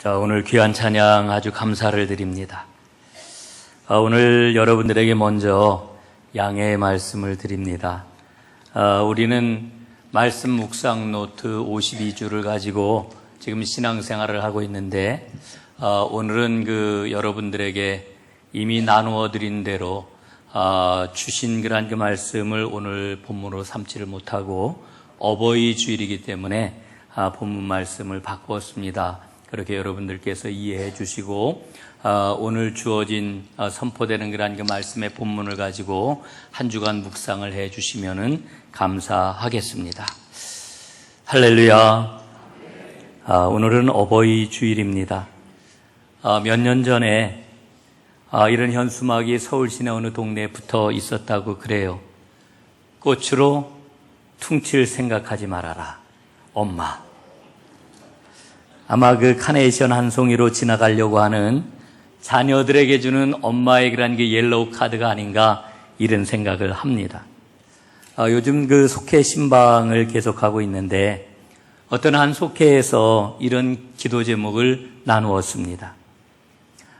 자, 오늘 귀한 찬양 아주 감사를 드립니다. 오늘 여러분들에게 먼저 양해의 말씀을 드립니다. 우리는 말씀 묵상 노트 52주를 가지고 지금 신앙생활을 하고 있는데, 오늘은 여러분들에게 이미 나누어 드린 대로 주신 그런 그 말씀을 오늘 본문으로 삼지를 못하고 어버이 주일이기 때문에 본문 말씀을 바꾸었습니다. 그렇게 여러분들께서 이해해 주시고 오늘 주어진 선포되는 그런 그 말씀의 본문을 가지고 한 주간 묵상을 해 주시면은 감사하겠습니다. 할렐루야. 오늘은 어버이 주일입니다. 몇 년 전에 이런 현수막이 서울 시내 어느 동네에 붙어 있었다고 그래요. 꽃으로 퉁칠 생각하지 말아라, 엄마. 아마 그 카네이션 한 송이로 지나가려고 하는 자녀들에게 주는 엄마의 그런 게 옐로우 카드가 아닌가 이런 생각을 합니다. 요즘 그 속회 신방을 계속하고 있는데 어떤 한 속회에서 이런 기도 제목을 나누었습니다.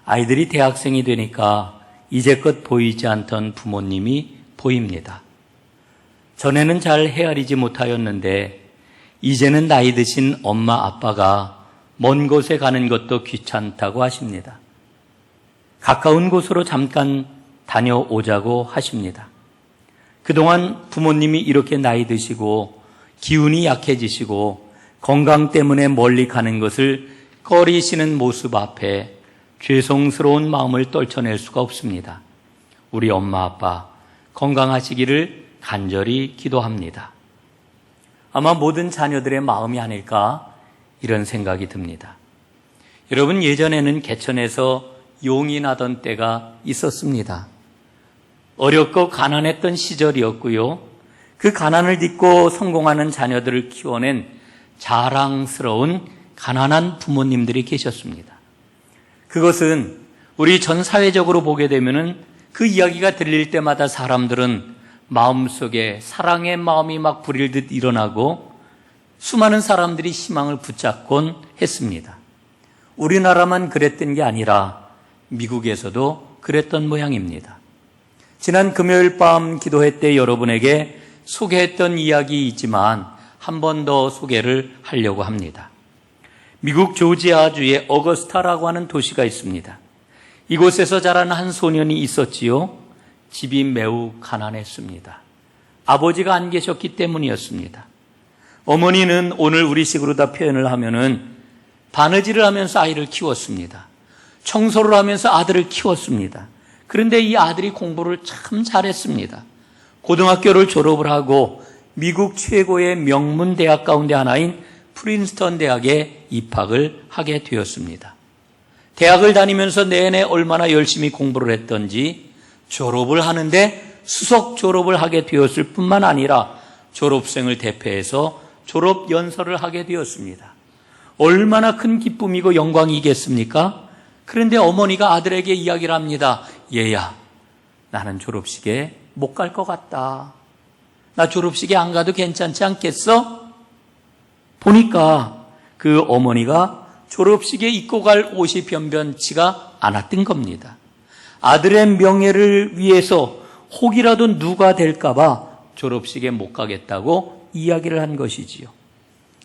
아이들이 대학생이 되니까 이제껏 보이지 않던 부모님이 보입니다. 전에는 잘 헤아리지 못하였는데 이제는 나이 드신 엄마 아빠가 먼 곳에 가는 것도 귀찮다고 하십니다. 가까운 곳으로 잠깐 다녀오자고 하십니다. 그동안 부모님이 이렇게 나이 드시고 기운이 약해지시고 건강 때문에 멀리 가는 것을 꺼리시는 모습 앞에 죄송스러운 마음을 떨쳐낼 수가 없습니다. 우리 엄마 아빠 건강하시기를 간절히 기도합니다. 아마 모든 자녀들의 마음이 아닐까 이런 생각이 듭니다. 여러분, 예전에는 개천에서 용이 나던 때가 있었습니다. 어렵고 가난했던 시절이었고요. 그 가난을 딛고 성공하는 자녀들을 키워낸 자랑스러운 가난한 부모님들이 계셨습니다. 그것은 우리 전 사회적으로 보게 되면은 그 이야기가 들릴 때마다 사람들은 마음속에 사랑의 마음이 막 부릴듯 일어나고 수많은 사람들이 희망을 붙잡곤 했습니다. 우리나라만 그랬던 게 아니라 미국에서도 그랬던 모양입니다. 지난 금요일 밤 기도회 때 여러분에게 소개했던 이야기 있지만 한 번 더 소개를 하려고 합니다. 미국 조지아주에 어거스타라고 하는 도시가 있습니다. 이곳에서 자란 한 소년이 있었지요. 집이 매우 가난했습니다. 아버지가 안 계셨기 때문이었습니다. 어머니는 오늘 우리식으로 다 표현을 하면은 바느질을 하면서 아이를 키웠습니다. 청소를 하면서 아들을 키웠습니다. 그런데 이 아들이 공부를 참 잘했습니다. 고등학교를 졸업을 하고 미국 최고의 명문 대학 가운데 하나인 프린스턴 대학에 입학을 하게 되었습니다. 대학을 다니면서 내내 얼마나 열심히 공부를 했던지 졸업을 하는데 수석 졸업을 하게 되었을 뿐만 아니라 졸업생을 대표해서 졸업 연설을 하게 되었습니다. 얼마나 큰 기쁨이고 영광이겠습니까? 그런데 어머니가 아들에게 이야기를 합니다. 얘야, 나는 졸업식에 못 갈 것 같다. 나 졸업식에 안 가도 괜찮지 않겠어? 보니까 그 어머니가 졸업식에 입고 갈 옷이 변변치가 않았던 겁니다. 아들의 명예를 위해서 혹이라도 누가 될까 봐 졸업식에 못 가겠다고 이야기를 한 것이지요.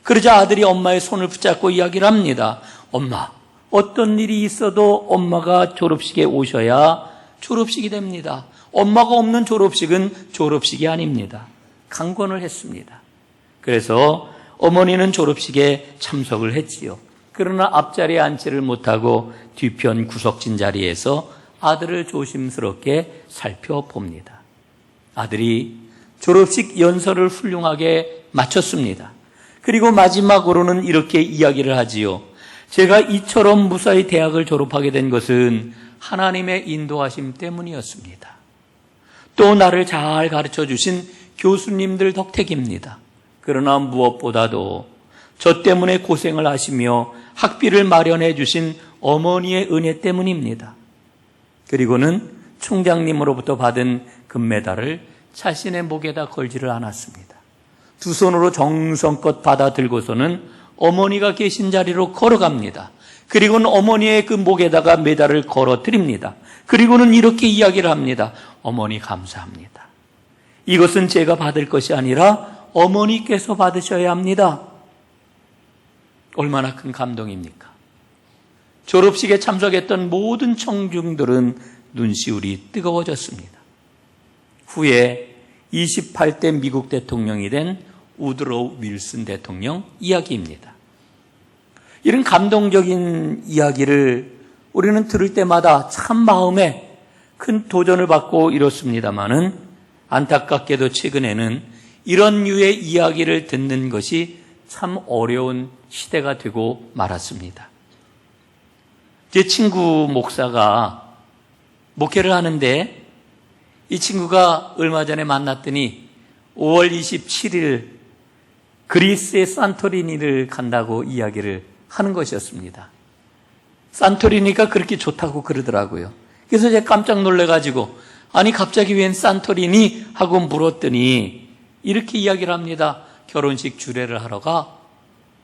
그러자 아들이 엄마의 손을 붙잡고 이야기를 합니다. 엄마, 어떤 일이 있어도 엄마가 졸업식에 오셔야 졸업식이 됩니다. 엄마가 없는 졸업식은 졸업식이 아닙니다. 강권을 했습니다. 그래서 어머니는 졸업식에 참석을 했지요. 그러나 앞자리에 앉지를 못하고 뒤편 구석진 자리에서 아들을 조심스럽게 살펴봅니다. 아들이 졸업식 연설을 훌륭하게 마쳤습니다. 그리고 마지막으로는 이렇게 이야기를 하지요. 제가 이처럼 무사히 대학을 졸업하게 된 것은 하나님의 인도하심 때문이었습니다. 또 나를 잘 가르쳐 주신 교수님들 덕택입니다. 그러나 무엇보다도 저 때문에 고생을 하시며 학비를 마련해 주신 어머니의 은혜 때문입니다. 그리고는 총장님으로부터 받은 금메달을 자신의 목에다 걸지를 않았습니다. 두 손으로 정성껏 받아 들고서는 어머니가 계신 자리로 걸어갑니다. 그리고는 어머니의 그 목에다가 메달을 걸어드립니다. 그리고는 이렇게 이야기를 합니다. 어머니 감사합니다. 이것은 제가 받을 것이 아니라 어머니께서 받으셔야 합니다. 얼마나 큰 감동입니까? 졸업식에 참석했던 모든 청중들은 눈시울이 뜨거워졌습니다. 후에 28대 미국 대통령이 된 우드로우 윌슨 대통령 이야기입니다. 이런 감동적인 이야기를 우리는 들을 때마다 참 마음에 큰 도전을 받고 이렇습니다마는 안타깝게도 최근에는 이런 류의 이야기를 듣는 것이 참 어려운 시대가 되고 말았습니다. 제 친구 목사가 목회를 하는데 이 친구가 얼마 전에 만났더니 5월 27일 그리스의 산토리니를 간다고 이야기를 하는 것이었습니다. 산토리니가 그렇게 좋다고 그러더라고요. 그래서 제가 깜짝 놀래가지고 아니 갑자기 웬 산토리니 하고 물었더니 이렇게 이야기를 합니다. 결혼식 주례를 하러 가.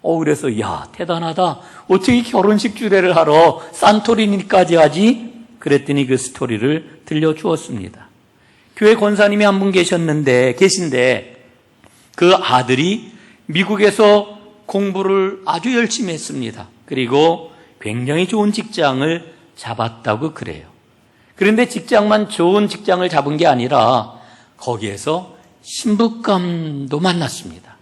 그래서 야 대단하다. 어떻게 결혼식 주례를 하러 산토리니까지 하지? 그랬더니 그 스토리를 들려주었습니다. 교회 권사님이 한 분 계신데 그 아들이 미국에서 공부를 아주 열심히 했습니다. 그리고 굉장히 좋은 직장을 잡았다고 그래요. 그런데 좋은 직장을 잡은 게 아니라 거기에서 신부감도 만났습니다.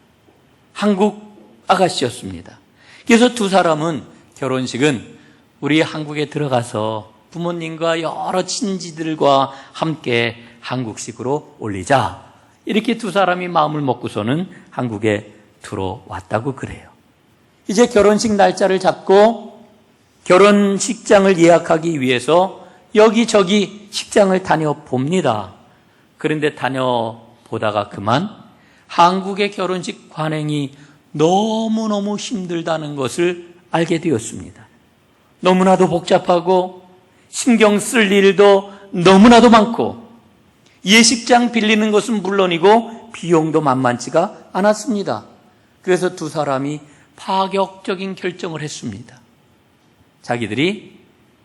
한국 아가씨였습니다. 그래서 두 사람은 결혼식은 우리 한국에 들어가서 부모님과 여러 친지들과 함께 한국식으로 올리자. 이렇게 두 사람이 마음을 먹고서는 한국에 들어왔다고 그래요. 이제 결혼식 날짜를 잡고 결혼식장을 예약하기 위해서 여기저기 식장을 다녀봅니다. 그런데 다녀보다가 그만 한국의 결혼식 관행이 너무너무 힘들다는 것을 알게 되었습니다. 너무나도 복잡하고 신경 쓸 일도 너무나도 많고 예식장 빌리는 것은 물론이고 비용도 만만치가 않았습니다. 그래서 두 사람이 파격적인 결정을 했습니다. 자기들이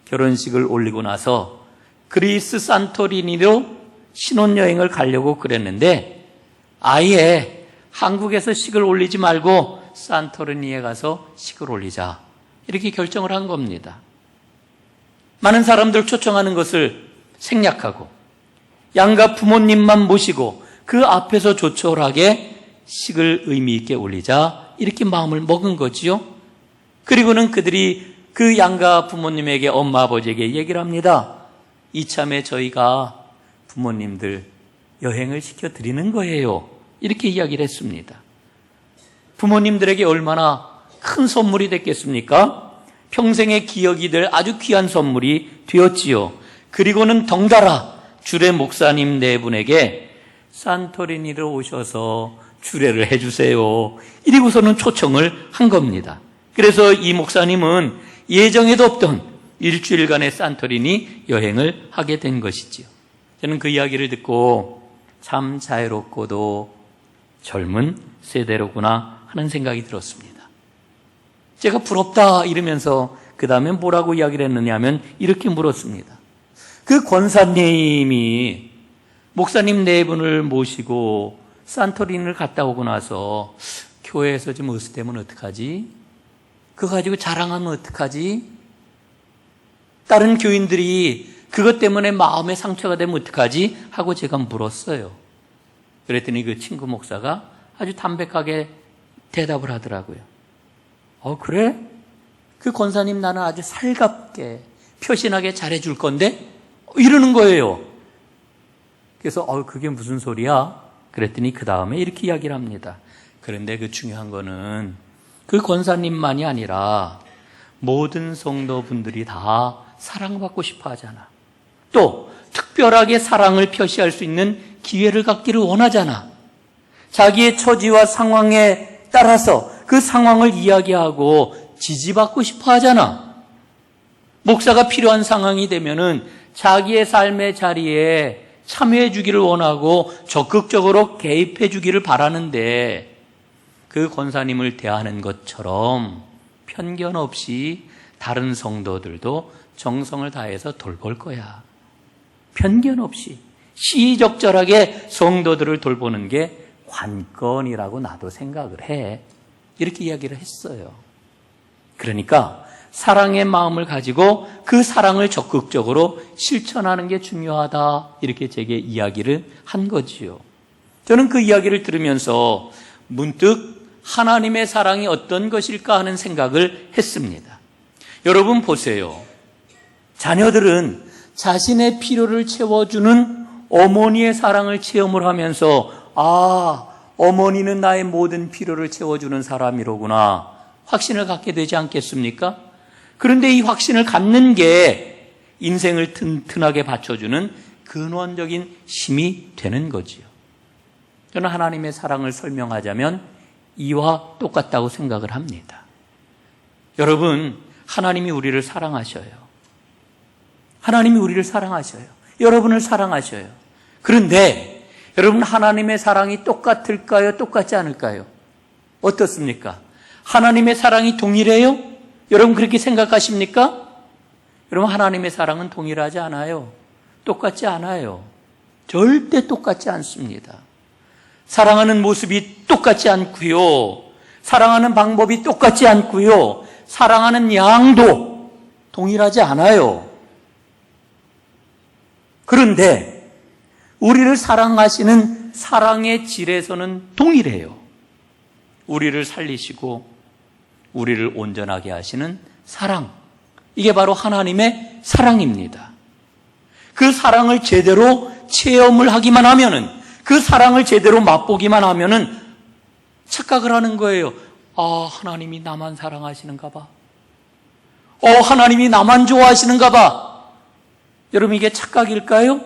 결혼식을 올리고 나서 그리스 산토리니로 신혼여행을 가려고 그랬는데 아예 한국에서 식을 올리지 말고 산토리니에 가서 식을 올리자 이렇게 결정을 한 겁니다. 많은 사람들 초청하는 것을 생략하고 양가 부모님만 모시고 그 앞에서 조촐하게 식을 의미 있게 올리자 이렇게 마음을 먹은 거지요. 그리고는 그들이 그 양가 부모님에게 엄마 아버지에게 얘기를 합니다. 이참에 저희가 부모님들 여행을 시켜드리는 거예요. 이렇게 이야기를 했습니다. 부모님들에게 얼마나 큰 선물이 됐겠습니까? 평생의 기억이 될 아주 귀한 선물이 되었지요. 그리고는 덩달아 주례 목사님 네 분에게 산토리니로 오셔서 주례를 해주세요. 이리고서는 초청을 한 겁니다. 그래서 이 목사님은 예정에도 없던 일주일간의 산토리니 여행을 하게 된 것이지요. 저는 그 이야기를 듣고 참 자유롭고도 젊은 세대로구나 하는 생각이 들었습니다. 제가 부럽다 이러면서 그 다음에 뭐라고 이야기를 했느냐 하면 이렇게 물었습니다. 그 권사님이 목사님 네 분을 모시고 산토리니를 갔다 오고 나서 교회에서 좀 으스대면 어떡하지? 그거 가지고 자랑하면 어떡하지? 다른 교인들이 그것 때문에 마음에 상처가 되면 어떡하지? 하고 제가 물었어요. 그랬더니 그 친구 목사가 아주 담백하게 대답을 하더라고요. 그래? 그 권사님 나는 아주 살갑게 표신하게 잘해줄 건데? 이러는 거예요. 그래서 그게 무슨 소리야? 그랬더니 그 다음에 이렇게 이야기를 합니다. 그런데 그 중요한 거는 그 권사님만이 아니라 모든 성도분들이 다 사랑받고 싶어 하잖아. 또 특별하게 사랑을 표시할 수 있는 기회를 갖기를 원하잖아. 자기의 처지와 상황에 따라서 그 상황을 이야기하고 지지받고 싶어 하잖아. 목사가 필요한 상황이 되면은 자기의 삶의 자리에 참여해 주기를 원하고 적극적으로 개입해 주기를 바라는데 그 권사님을 대하는 것처럼 편견 없이 다른 성도들도 정성을 다해서 돌볼 거야. 편견 없이 시의적절하게 성도들을 돌보는 게 관건이라고 나도 생각을 해. 이렇게 이야기를 했어요. 그러니까 사랑의 마음을 가지고 그 사랑을 적극적으로 실천하는 게 중요하다. 이렇게 제게 이야기를 한 거지요. 저는 그 이야기를 들으면서 문득 하나님의 사랑이 어떤 것일까 하는 생각을 했습니다. 여러분 보세요. 자녀들은 자신의 필요를 채워주는 어머니의 사랑을 체험을 하면서 어머니는 나의 모든 필요를 채워주는 사람이로구나 확신을 갖게 되지 않겠습니까? 그런데 이 확신을 갖는 게 인생을 튼튼하게 받쳐주는 근원적인 힘이 되는 거지요. 저는 하나님의 사랑을 설명하자면 이와 똑같다고 생각을 합니다. 여러분, 하나님이 우리를 사랑하셔요. 하나님이 우리를 사랑하셔요. 여러분을 사랑하셔요. 그런데 여러분, 하나님의 사랑이 똑같을까요? 똑같지 않을까요? 어떻습니까? 하나님의 사랑이 동일해요? 여러분 그렇게 생각하십니까? 여러분, 하나님의 사랑은 동일하지 않아요. 똑같지 않아요. 절대 똑같지 않습니다. 사랑하는 모습이 똑같지 않고요. 사랑하는 방법이 똑같지 않고요. 사랑하는 양도 동일하지 않아요. 그런데 우리를 사랑하시는 사랑의 질에서는 동일해요. 우리를 살리시고 우리를 온전하게 하시는 사랑. 이게 바로 하나님의 사랑입니다. 그 사랑을 제대로 체험을 하기만 하면은, 그 사랑을 제대로 맛보기만 하면은 착각을 하는 거예요. 하나님이 나만 사랑하시는가 봐. 하나님이 나만 좋아하시는가 봐. 여러분, 이게 착각일까요?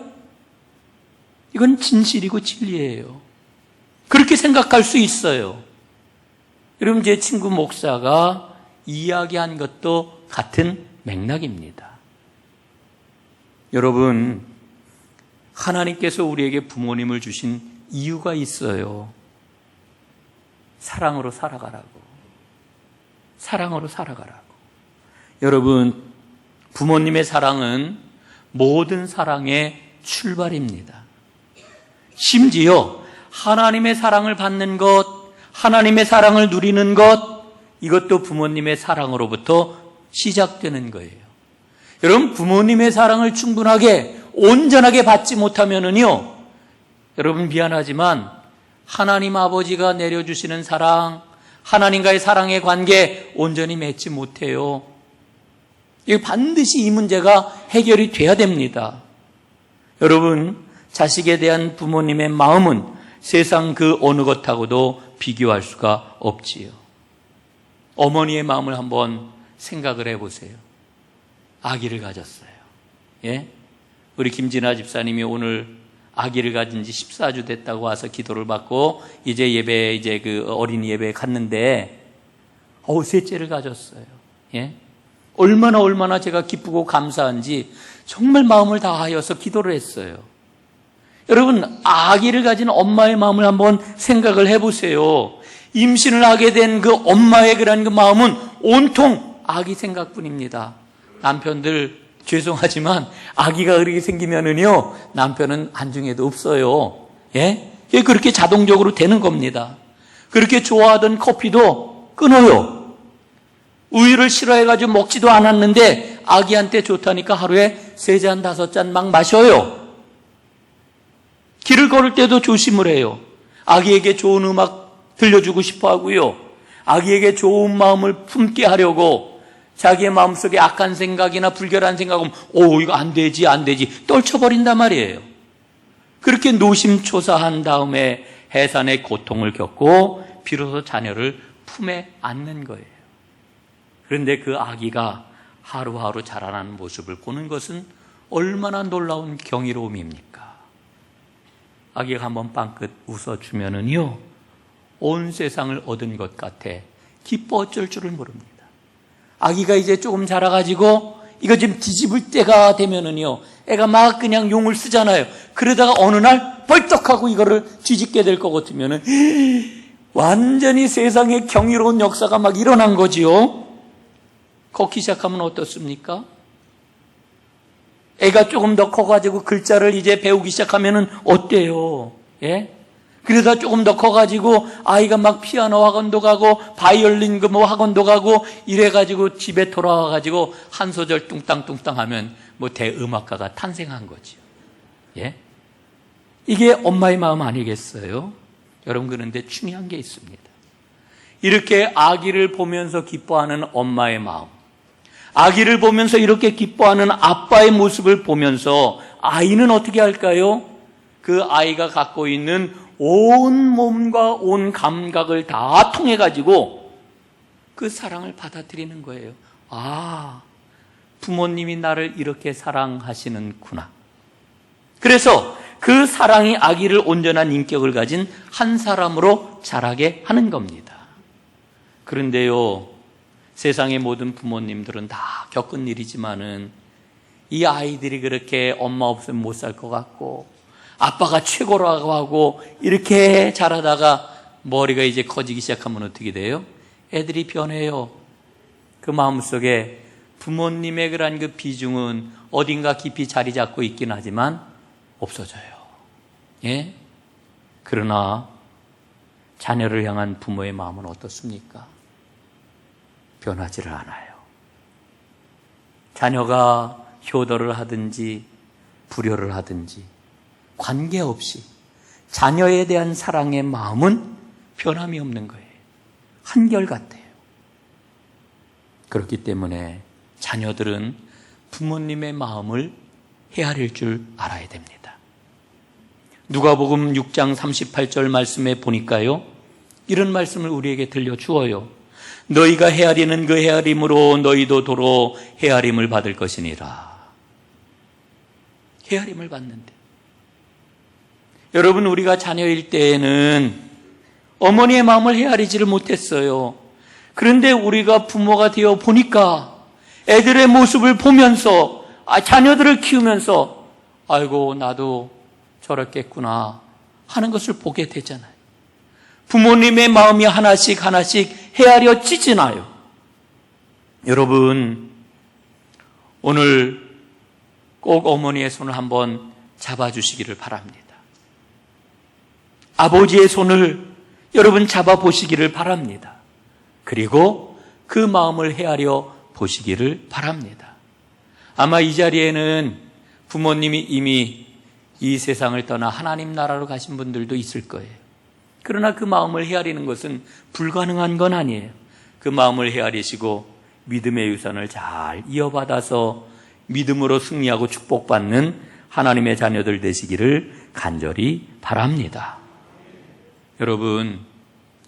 이건 진실이고 진리예요. 그렇게 생각할 수 있어요. 여러분, 제 친구 목사가 이야기한 것도 같은 맥락입니다. 여러분, 하나님께서 우리에게 부모님을 주신 이유가 있어요. 사랑으로 살아가라고. 사랑으로 살아가라고. 여러분, 부모님의 사랑은 모든 사랑의 출발입니다. 심지어 하나님의 사랑을 받는 것, 하나님의 사랑을 누리는 것, 이것도 부모님의 사랑으로부터 시작되는 거예요. 여러분, 부모님의 사랑을 충분하게 온전하게 받지 못하면은요, 여러분 미안하지만 하나님 아버지가 내려주시는 사랑, 하나님과의 사랑의 관계 온전히 맺지 못해요. 이거 반드시 이 문제가 해결이 돼야 됩니다. 여러분, 자식에 대한 부모님의 마음은 세상 그 어느 것하고도 비교할 수가 없지요. 어머니의 마음을 한번 생각을 해보세요. 아기를 가졌어요. 예? 우리 김진아 집사님이 오늘 아기를 가진 지 14주 됐다고 와서 기도를 받고 이제 그 어린이 예배에 갔는데 셋째를 가졌어요. 예? 얼마나 제가 기쁘고 감사한지 정말 마음을 다하여서 기도를 했어요. 여러분, 아기를 가진 엄마의 마음을 한번 생각을 해보세요. 임신을 하게 된 그 엄마의 그런 그 마음은 온통 아기 생각뿐입니다. 남편들 죄송하지만 아기가 그렇게 생기면은요, 남편은 안중에도 없어요. 예? 그렇게 자동적으로 되는 겁니다. 그렇게 좋아하던 커피도 끊어요. 우유를 싫어해가지고 먹지도 않았는데 아기한테 좋다니까 하루에 3잔, 5잔 막 마셔요. 길을 걸을 때도 조심을 해요. 아기에게 좋은 음악 들려주고 싶어 하고요. 아기에게 좋은 마음을 품게 하려고 자기의 마음속에 악한 생각이나 불결한 생각은 이거 안 되지 떨쳐버린단 말이에요. 그렇게 노심초사한 다음에 해산의 고통을 겪고 비로소 자녀를 품에 안는 거예요. 그런데 그 아기가 하루하루 자라나는 모습을 보는 것은 얼마나 놀라운 경이로움입니까? 아기가 한번 빵긋 웃어주면은요, 온 세상을 얻은 것 같아 기뻐 어쩔 줄을 모릅니다. 아기가 이제 조금 자라가지고 이거 좀 뒤집을 때가 되면은요, 애가 막 그냥 용을 쓰잖아요. 그러다가 어느 날 벌떡하고 이거를 뒤집게 될 것 같으면은 완전히 세상에 경이로운 역사가 막 일어난 거지요. 걷기 시작하면 어떻습니까? 애가 조금 더 커가지고 글자를 이제 배우기 시작하면은 어때요? 예? 그러다 조금 더 커가지고 아이가 막 피아노 학원도 가고 바이올린 뭐 학원도 가고 이래가지고 집에 돌아와가지고 한 소절 뚱땅뚱땅 하면 뭐 대음악가가 탄생한 거지요. 예? 이게 엄마의 마음 아니겠어요? 여러분, 그런데 중요한 게 있습니다. 이렇게 아기를 보면서 기뻐하는 엄마의 마음, 아기를 보면서 이렇게 기뻐하는 아빠의 모습을 보면서 아이는 어떻게 할까요? 그 아이가 갖고 있는 온 몸과 온 감각을 다 통해 가지고 그 사랑을 받아들이는 거예요. 아, 부모님이 나를 이렇게 사랑하시는구나. 그래서 그 사랑이 아기를 온전한 인격을 가진 한 사람으로 자라게 하는 겁니다. 그런데요, 세상의 모든 부모님들은 다 겪은 일이지만은 이 아이들이 그렇게 엄마 없으면 못 살 것 같고 아빠가 최고라고 하고 이렇게 자라다가 머리가 이제 커지기 시작하면 어떻게 돼요? 애들이 변해요. 그 마음속에 부모님의 그런 그 비중은 어딘가 깊이 자리 잡고 있긴 하지만 없어져요. 예? 그러나 자녀를 향한 부모의 마음은 어떻습니까? 변하지를 않아요. 자녀가 효도를 하든지 불효를 하든지 관계없이 자녀에 대한 사랑의 마음은 변함이 없는 거예요. 한결같아요. 그렇기 때문에 자녀들은 부모님의 마음을 헤아릴 줄 알아야 됩니다. 누가복음 6장 38절 말씀에 보니까요, 이런 말씀을 우리에게 들려주어요. 너희가 헤아리는 그 헤아림으로 너희도 도로 헤아림을 받을 것이니라. 헤아림을 받는데, 여러분, 우리가 자녀일 때에는 어머니의 마음을 헤아리지를 못했어요. 그런데 우리가 부모가 되어 보니까 애들의 모습을 보면서, 자녀들을 키우면서 아이고 나도 저렇겠구나 하는 것을 보게 되잖아요. 부모님의 마음이 하나씩 하나씩 헤아려지잖아요. 여러분, 오늘 꼭 어머니의 손을 한번 잡아주시기를 바랍니다. 아버지의 손을 여러분 잡아보시기를 바랍니다. 그리고 그 마음을 헤아려 보시기를 바랍니다. 아마 이 자리에는 부모님이 이미 이 세상을 떠나 하나님 나라로 가신 분들도 있을 거예요. 그러나 그 마음을 헤아리는 것은 불가능한 건 아니에요. 그 마음을 헤아리시고 믿음의 유산을 잘 이어받아서 믿음으로 승리하고 축복받는 하나님의 자녀들 되시기를 간절히 바랍니다. 여러분,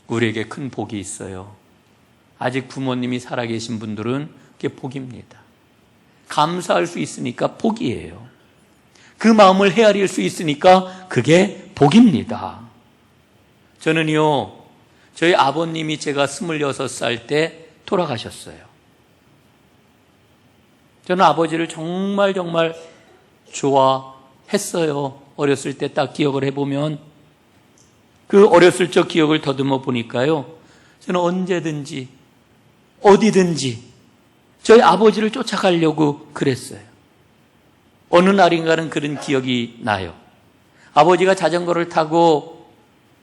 우리에게 큰 복이 있어요. 아직 부모님이 살아계신 분들은 그게 복입니다. 감사할 수 있으니까 복이에요. 그 마음을 헤아릴 수 있으니까 그게 복입니다. 저는요, 저희 아버님이 제가 26살 때 돌아가셨어요. 저는 아버지를 정말 좋아했어요. 어렸을 때 딱 기억을 해보면 그 어렸을 적 기억을 더듬어 보니까요, 저는 언제든지 어디든지 저희 아버지를 쫓아가려고 그랬어요. 어느 날인가는 그런 기억이 나요. 아버지가 자전거를 타고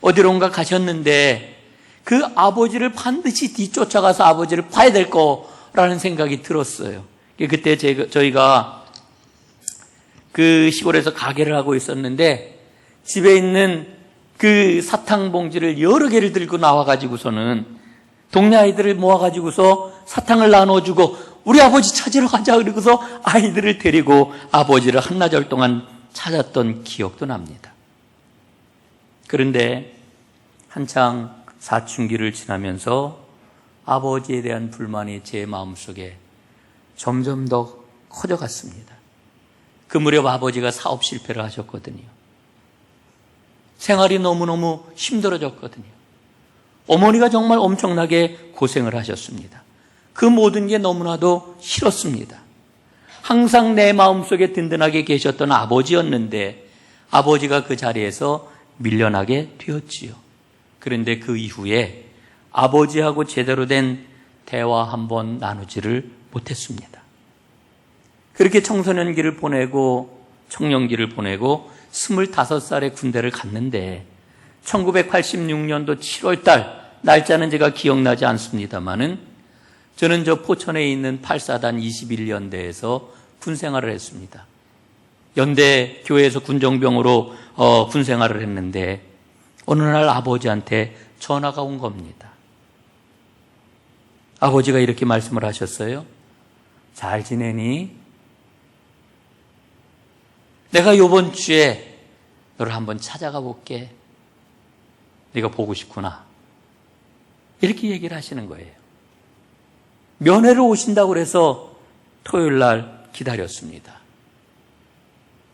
어디론가 가셨는데 그 아버지를 반드시 뒤쫓아가서 아버지를 봐야 될 거라는 생각이 들었어요. 그때 저희가 그 시골에서 가게를 하고 있었는데 집에 있는 그 사탕 봉지를 여러 개를 들고 나와가지고서는 동네 아이들을 모아가지고서 사탕을 나눠주고 우리 아버지 찾으러 가자 그러고서 아이들을 데리고 아버지를 한나절 동안 찾았던 기억도 납니다. 그런데 한창 사춘기를 지나면서 아버지에 대한 불만이 제 마음속에 점점 더 커져갔습니다. 그 무렵 아버지가 사업 실패를 하셨거든요. 생활이 너무너무 힘들어졌거든요. 어머니가 정말 엄청나게 고생을 하셨습니다. 그 모든 게 너무나도 싫었습니다. 항상 내 마음속에 든든하게 계셨던 아버지였는데 아버지가 그 자리에서 밀려나게 되었지요. 그런데 그 이후에 아버지하고 제대로 된 대화 한번 나누지를 못했습니다. 그렇게 청소년기를 보내고 청년기를 보내고 25살에 군대를 갔는데 1986년도 7월 달, 날짜는 제가 기억나지 않습니다만은 저는 저 포천에 있는 8사단 21연대에서 군생활을 했습니다. 연대 교회에서 군정병으로 군생활을 했는데 어느 날 아버지한테 전화가 온 겁니다. 아버지가 이렇게 말씀을 하셨어요. 잘 지내니? 내가 이번 주에 너를 한번 찾아가 볼게. 네가 보고 싶구나. 이렇게 얘기를 하시는 거예요. 면회를 오신다고 그래서 토요일 날 기다렸습니다.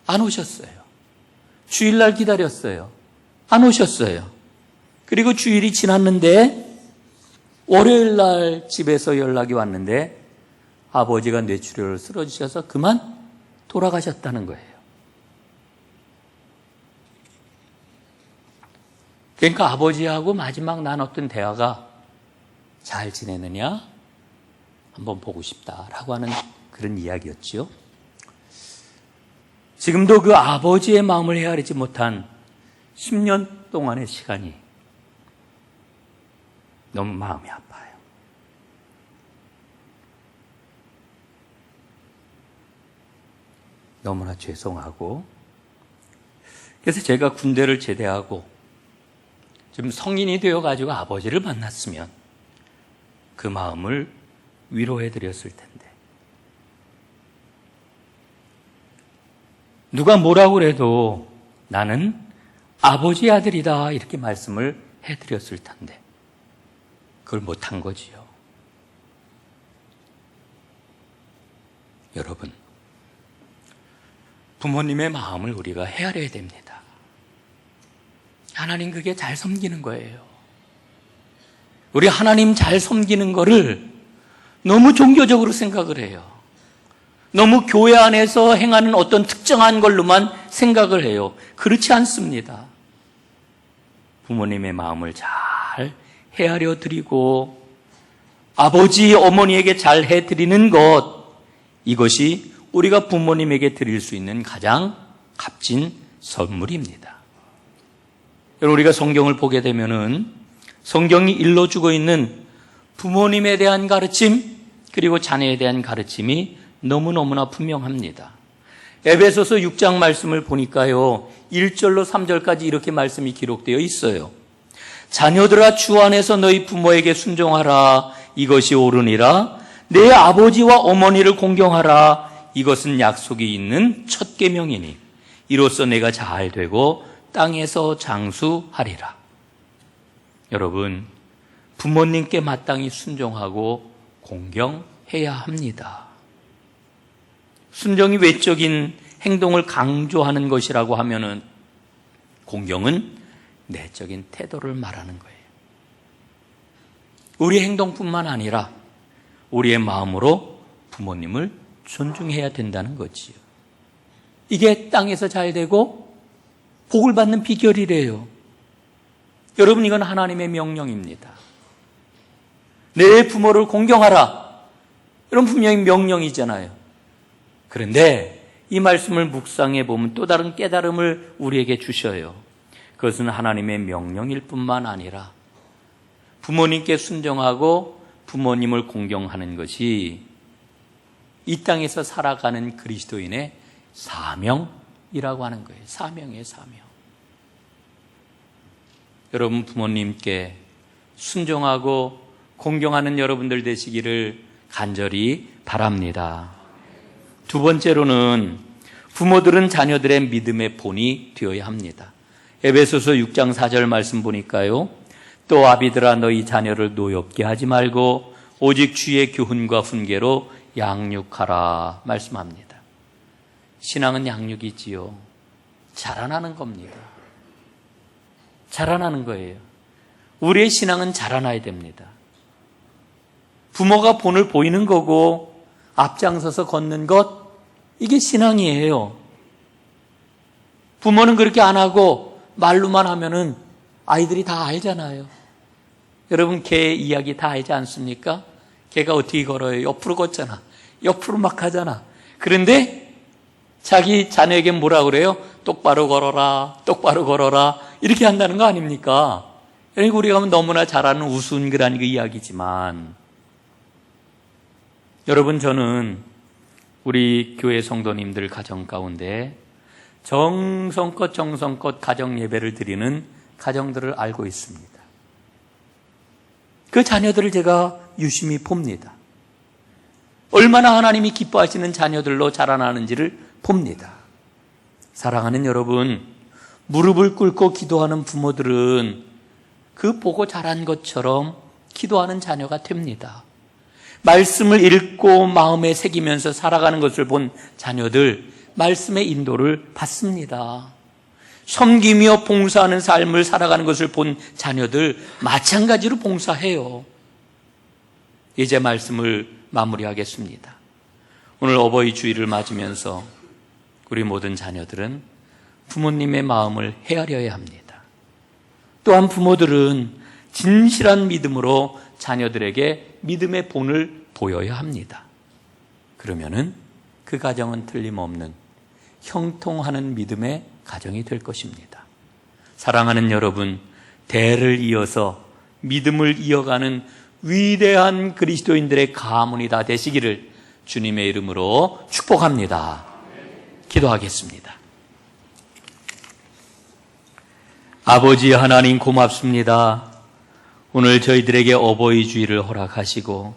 안 오셨어요. 주일 날 기다렸어요. 안 오셨어요. 그리고 주일이 지났는데 월요일 날 집에서 연락이 왔는데 아버지가 뇌출혈을 쓰러지셔서 그만 돌아가셨다는 거예요. 그러니까 아버지하고 마지막 나눴던 대화가 잘 지내느냐? 한번 보고 싶다라고 하는 그런 이야기였죠. 지금도 그 아버지의 마음을 헤아리지 못한 10년 동안의 시간이 너무 마음이 아파요. 너무나 죄송하고, 그래서 제가 군대를 제대하고 좀 성인이 되어가지고 아버지를 만났으면 그 마음을 위로해드렸을 텐데, 누가 뭐라고 그래도 나는 아버지의 아들이다 이렇게 말씀을 해드렸을 텐데 그걸 못한 거지요. 여러분, 부모님의 마음을 우리가 헤아려야 됩니다. 하나님 그게 잘 섬기는 거예요. 우리 하나님 잘 섬기는 거를 너무 종교적으로 생각을 해요. 너무 교회 안에서 행하는 어떤 특정한 걸로만 생각을 해요. 그렇지 않습니다. 부모님의 마음을 잘 헤아려 드리고 아버지, 어머니에게 잘 해드리는 것, 이것이 우리가 부모님에게 드릴 수 있는 가장 값진 선물입니다. 여러분, 우리가 성경을 보게 되면은 성경이 일러주고 있는 부모님에 대한 가르침 그리고 자녀에 대한 가르침이 너무너무나 분명합니다. 에베소서 6장 말씀을 보니까요, 1절로 3절까지 이렇게 말씀이 기록되어 있어요. 자녀들아, 주 안에서 너희 부모에게 순종하라. 이것이 옳으니라. 내 아버지와 어머니를 공경하라. 이것은 약속이 있는 첫 계명이니 이로써 내가 잘 되고 땅에서 장수하리라. 여러분, 부모님께 마땅히 순종하고 공경해야 합니다. 순종이 외적인 행동을 강조하는 것이라고 하면은 공경은 내적인 태도를 말하는 거예요. 우리의 행동뿐만 아니라 우리의 마음으로 부모님을 존중해야 된다는 거지요. 이게 땅에서 잘 되고 복을 받는 비결이래요. 여러분, 이건 하나님의 명령입니다. 내 부모를 공경하라. 이런 분명히 명령이잖아요. 그런데 이 말씀을 묵상해 보면 또 다른 깨달음을 우리에게 주셔요. 그것은 하나님의 명령일 뿐만 아니라 부모님께 순종하고 부모님을 공경하는 것이 이 땅에서 살아가는 그리스도인의 사명이라고 하는 거예요. 사명이에요, 사명. 여러분, 부모님께 순종하고 공경하는 여러분들 되시기를 간절히 바랍니다. 두 번째로는 부모들은 자녀들의 믿음의 본이 되어야 합니다. 에베소서 6장 4절 말씀 보니까요, 또 아비들아, 너희 자녀를 노엽게 하지 말고 오직 주의 교훈과 훈계로 양육하라 말씀합니다. 신앙은 양육이지요. 자라나는 겁니다. 자라나는 거예요. 우리의 신앙은 자라나야 됩니다. 부모가 본을 보이는 거고 앞장서서 걷는 것, 이게 신앙이에요. 부모는 그렇게 안 하고 말로만 하면은 아이들이 다 알잖아요. 여러분 개 이야기 다 알지 않습니까? 개가 어떻게 걸어요? 옆으로 걷잖아. 옆으로 막 하잖아. 그런데 자기 자녀에게 뭐라 그래요? 똑바로 걸어라, 똑바로 걸어라 이렇게 한다는 거 아닙니까? 그러니까 우리가 너무나 잘 아는 우스운 그런 그 이야기지만 여러분 저는 우리 교회 성도님들 가정 가운데 정성껏 가정 예배를 드리는 가정들을 알고 있습니다. 그 자녀들을 제가 유심히 봅니다. 얼마나 하나님이 기뻐하시는 자녀들로 자라나는지를 봅니다. 사랑하는 여러분, 무릎을 꿇고 기도하는 부모들은 그 보고 자란 것처럼 기도하는 자녀가 됩니다. 말씀을 읽고 마음에 새기면서 살아가는 것을 본 자녀들, 말씀의 인도를 받습니다. 섬기며 봉사하는 삶을 살아가는 것을 본 자녀들, 마찬가지로 봉사해요. 이제 말씀을 마무리하겠습니다. 오늘 어버이 주일을 맞으면서 우리 모든 자녀들은 부모님의 마음을 헤아려야 합니다. 또한 부모들은 진실한 믿음으로 자녀들에게 믿음의 본을 보여야 합니다. 그러면은 그 가정은 틀림없는 형통하는 믿음의 가정이 될 것입니다. 사랑하는 여러분, 대를 이어서 믿음을 이어가는 위대한 그리스도인들의 가문이 다 되시기를 주님의 이름으로 축복합니다. 기도하겠습니다. 아버지 하나님 고맙습니다. 오늘 저희들에게 어버이 주일을 허락하시고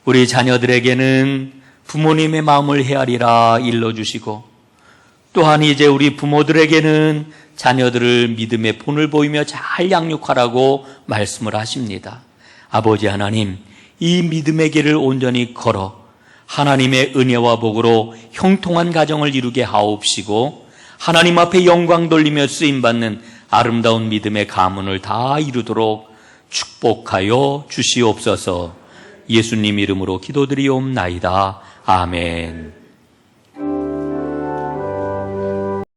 우리 자녀들에게는 부모님의 마음을 헤아리라 일러주시고 또한 이제 우리 부모들에게는 자녀들을 믿음의 본을 보이며 잘 양육하라고 말씀을 하십니다. 아버지 하나님, 이 믿음의 길을 온전히 걸어 하나님의 은혜와 복으로 형통한 가정을 이루게 하옵시고 하나님 앞에 영광 돌리며 쓰임받는 아름다운 믿음의 가문을 다 이루도록 축복하여 주시옵소서. 예수님 이름으로 기도드리옵나이다. 아멘.